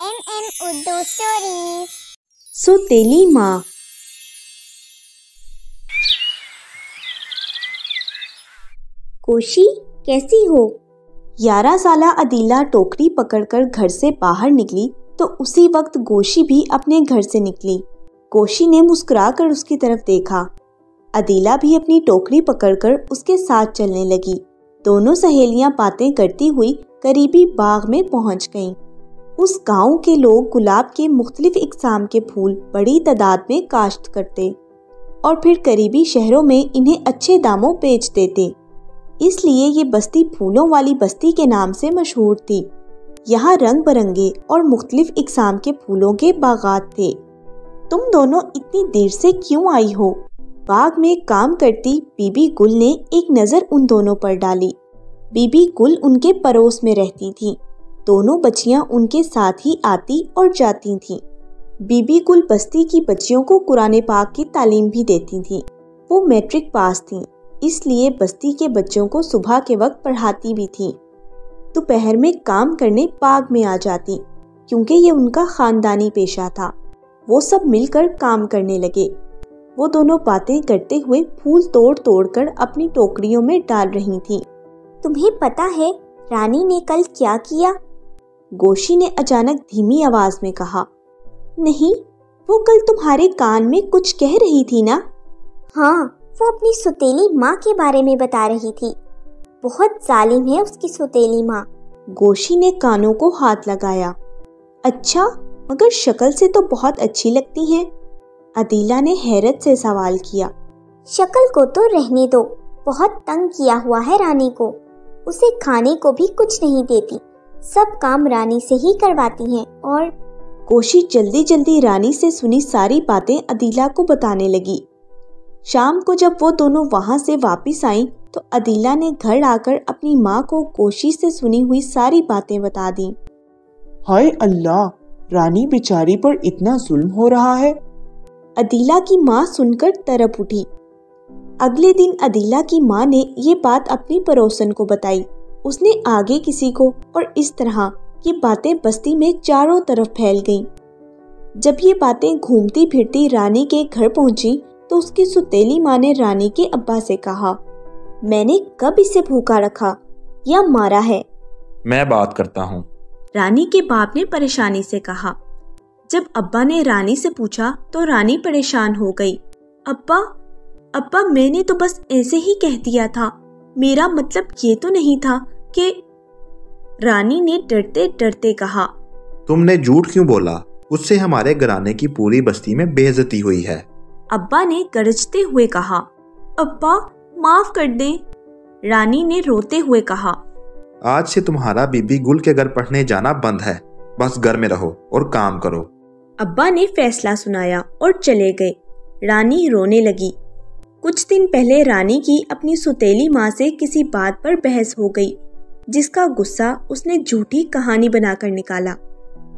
Urdu stories. सौतेली माँ। कोशी कैसी हो? 11 साला अदीला टोकरी पकड़कर घर से बाहर निकली तो उसी वक्त गोशी भी अपने घर से निकली। गोशी ने मुस्कुराकर उसकी तरफ देखा। अदीला भी अपनी टोकरी पकड़कर उसके साथ चलने लगी। दोनों सहेलियां बातें करती हुई करीबी बाग में पहुंच गईं। उस गांव के लोग गुलाब के मुख्तलिफ इक़साम के फूल बड़ी तादाद में काश्त करते और फिर करीबी शहरों में इन्हें अच्छे दामों बेच देते। इसलिए ये बस्ती फूलों वाली बस्ती के नाम से मशहूर थी। यहाँ रंग बिरंगे और मुख्तलिफ इक़साम के फूलों के बागात थे। तुम दोनों इतनी देर से क्यों आई हो? बाग में काम करती बीबी गुल ने एक नज़र उन दोनों पर डाली। बीबी गुल उनके पड़ोस में रहती थी। दोनों बच्चियां उनके साथ ही आती और जाती थीं। बीबी गुल बस्ती की बच्चियों को कुरान पाक की तालीम भी देती थीं। वो मैट्रिक पास थीं, इसलिए बस्ती के बच्चों को सुबह के वक्त पढ़ाती भी थीं। दोपहर में काम करने बाग में आ जाती, क्योंकि ये उनका खानदानी पेशा था। वो सब मिलकर काम करने लगे। वो दोनों बातें करते हुए फूल तोड़ तोड़ कर अपनी टोकरियों में डाल रही थीं। तुम्हें पता है रानी ने कल क्या किया? गोशी ने अचानक धीमी आवाज में कहा। नहीं, वो कल तुम्हारे कान में कुछ कह रही थी ना? हाँ, वो अपनी सौतेली माँ के बारे में बता रही थी। बहुत जालिम है उसकी सौतेली माँ। गोशी ने कानों को हाथ लगाया। अच्छा, मगर शक्ल से तो बहुत अच्छी लगती हैं। अदीला ने हैरत से सवाल किया। शक्ल को तो रहने दो, बहुत तंग किया हुआ है रानी को। उसे खाने को भी कुछ नहीं देती, सब काम रानी से ही करवाती हैं। और गोशी जल्दी जल्दी रानी से सुनी सारी बातें अदीला को बताने लगी। शाम को जब वो दोनों वहां से वापस आईं तो अदीला ने घर आकर अपनी माँ को गोशी से सुनी हुई सारी बातें बता दी। हाय अल्लाह, रानी बेचारी पर इतना जुल्म हो रहा है। अदीला की माँ सुनकर तड़प उठी। अगले दिन अदीला की माँ ने ये बात अपनी पड़ोसन को बताई। उसने आगे किसी को, और इस तरह ये बातें बस्ती में चारों तरफ फैल गईं। जब ये बातें घूमती फिरती रानी के घर पहुंची तो उसकी सौतेली माँ ने रानी के अब्बा से कहा, मैंने कब इसे भूखा रखा या मारा है? मैं बात करता हूँ, रानी के बाप ने परेशानी से कहा। जब अब्बा ने रानी से पूछा तो रानी परेशान हो गई। अब्बा, मैंने तो बस ऐसे ही कह दिया था, मेरा मतलब ये तो नहीं था कि। रानी ने डरते डरते कहा। तुमने झूठ क्यों बोला? उससे हमारे घराने की पूरी बस्ती में बेइज्जती हुई है। अब्बा ने गरजते हुए कहा। अब्बा, माफ कर दें, रानी ने रोते हुए कहा। आज से तुम्हारा बीबी गुल के घर पढ़ने जाना बंद है। बस घर में रहो और काम करो। अब्बा ने फैसला सुनाया और चले गए। रानी रोने लगी। कुछ दिन पहले रानी की अपनी सौतेली माँ से किसी बात पर बहस हो गई, जिसका गुस्सा उसने झूठी कहानी बनाकर निकाला।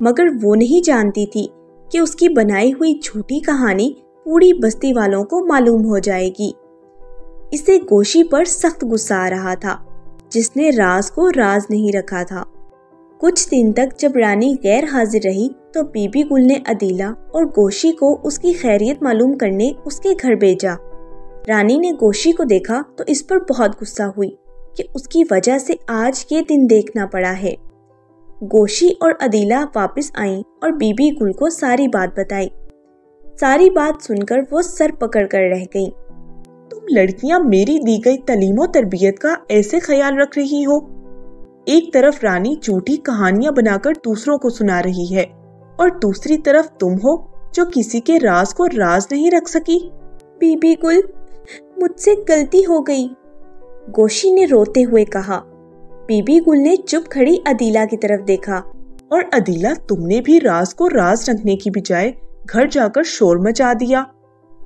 मगर वो नहीं जानती थी कि उसकी बनाई हुई झूठी कहानी पूरी बस्ती वालों को मालूम हो जाएगी। इसे गोशी पर सख्त गुस्सा आ रहा था, जिसने राज को राज नहीं रखा था। कुछ दिन तक जब रानी गैर हाजिर रही तो बीबी गुल ने अदीला और गोशी को उसकी खैरियत मालूम करने उसके घर भेजा। रानी ने गोशी को देखा तो इस पर बहुत गुस्सा हुई कि उसकी वजह से आज ये दिन देखना पड़ा है। गोशी और अदीला वापस आईं और बीबी गुल को सारी बात बताई। सारी बात सुनकर वो सर पकड़ कर रह गईं। तुम लड़कियां मेरी दी गई तालीम और तरबियत का ऐसे ख्याल रख रही हो? एक तरफ रानी झूठी कहानियां बनाकर दूसरों को सुना रही है और दूसरी तरफ तुम हो जो किसी के राज को राज नहीं रख सकी। बीबी गुल, मुझसे गलती हो गई, गोशी ने रोते हुए कहा। बीबी गुल ने चुप खड़ी अदीला की तरफ देखा। और अदीला, तुमने भी राज को राज रखने की बजाय घर जाकर शोर मचा दिया।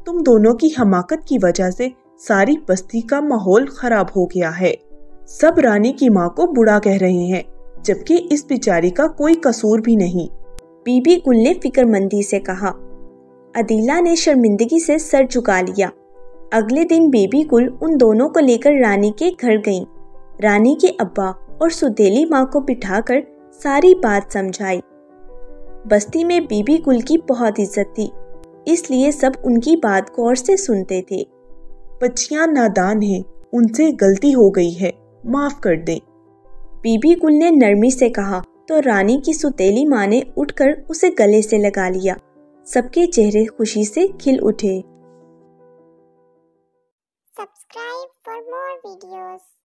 तुम दोनों की हमाकत की वजह से सारी बस्ती का माहौल खराब हो गया है। सब रानी की माँ को बुरा कह रहे हैं, जबकि इस बेचारी का कोई कसूर भी नहीं। बीबी गुल ने फिक्रमंदी से कहा। अदीला ने शर्मिंदगी से सर झुका लिया। अगले दिन बीबी गुल उन दोनों को लेकर रानी के घर गईं। रानी के अब्बा और सौतेली माँ को बिठाकर सारी बात समझाई। बस्ती में बीबी गुल की बहुत इज्जत थी, इसलिए सब उनकी बात गौर से सुनते थे। बच्चियां नादान हैं, उनसे गलती हो गई है, माफ कर दें। बीबी गुल ने नरमी से कहा तो रानी की सुतेली माँ ने उठकर उसे गले से लगा लिया। सबके चेहरे खुशी से खिल उठे। Subscribe for more videos.